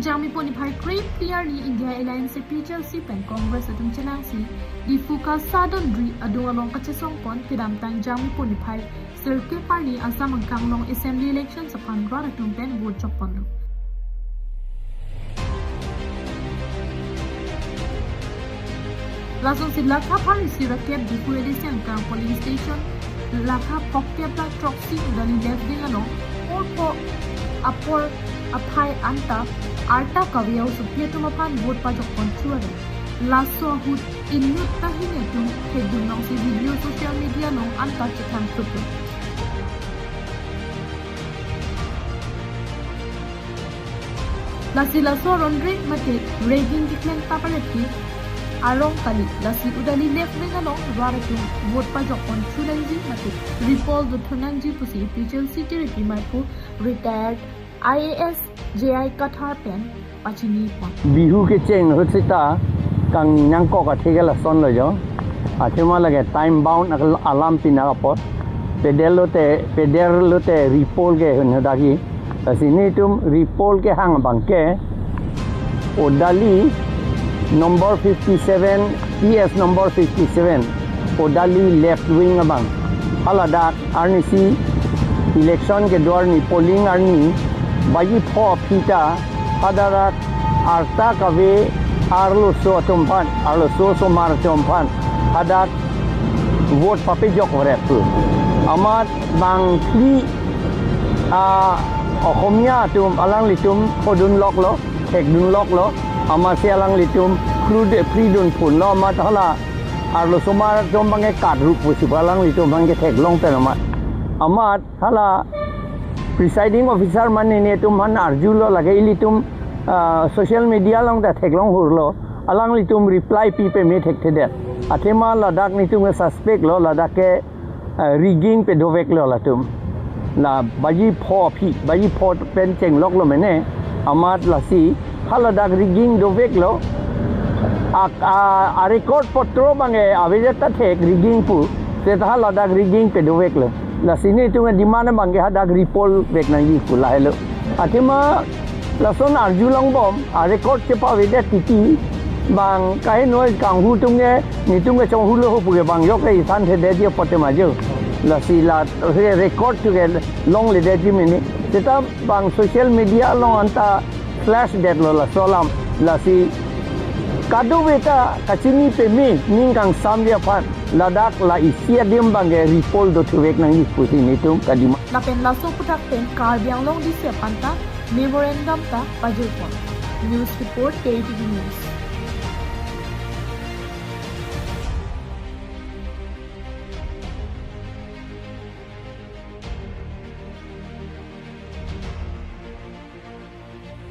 jami poni phai cream clear ni India Alliance Peachel si pen Congress atung chenang si Diphu sadon dri adung along kachesong pon tidam tang jami poni phai Sirke parni asam angkang long assembly election sa pandra atung pen vote chopon lu Lason si Lakha Pari si rakyat Diphu LAC angkang polling station Lakha Pokya Black Troxy Udali left wing along or po apor apai anta arta kawiyaw supya tumapan vote pa jokon chuare laso hut inyut tahin etu hedun nong si video social media nong anta chitham tutu lasi laso rondre mate ragging diklen papareti arong kali lasi udali left wing along raratu vote pa jokon chulanji mate repoll the nangji pusi pichel city retimaipu retired IAS JI Kathar pen pachini pon bihu ke cheng hotsita kang nyang ko ka thegela son lo jo athema lage time bound alarm pina apot pederlote repoll ke honadagi asini tum repoll ke hang bangke Udali number 57 PS number 57 Udali left wing abang aladat arnisi election ke dwar ni polling arni bagi pho pita hadarat arta kave arlo so tumpan arlo so mar tumpan hadat vote pape jok repu amat bang thli okhomia tum alang litum podun lok lo ekdun lok lo ama se alang litum pridun phun lo ma thala arlo so mar tum bange kat ru pusi alang litum bange thek long pe amat amat hala presiding officer mane ne tum han arjulo lage ilitum social media long da theklong hurlo alang litum reply pi pe me thek thede athema ladak ni tum suspect lo ladak ke rigging pe dovek lo latum la baji pho pen cheng lok lo mene amat lasi haladak rigging dovek lo a record potro bange avejata thek rigging pu se ta ladak rigging pe dovek lo la sini tu ngan di mana bang hadak repoll bek nangji pula hello atima lason arjulang bom a record cepa wede titi bang kai noi kang hu tunge ni tunge chong hu lo hu pu bang yok ei san the de dia pote ma jo la si la record tu ge long le de ji mini teta bang social media long anta flash dead lo la solam la si kadu beta kachini pe mi ningkang samdia pan ladak la isia dim bange repoll do thuwek nang iputi nitum kadima la pen la so putak pen kar biang long di se panta memorandum ta pajul pon news report KTV news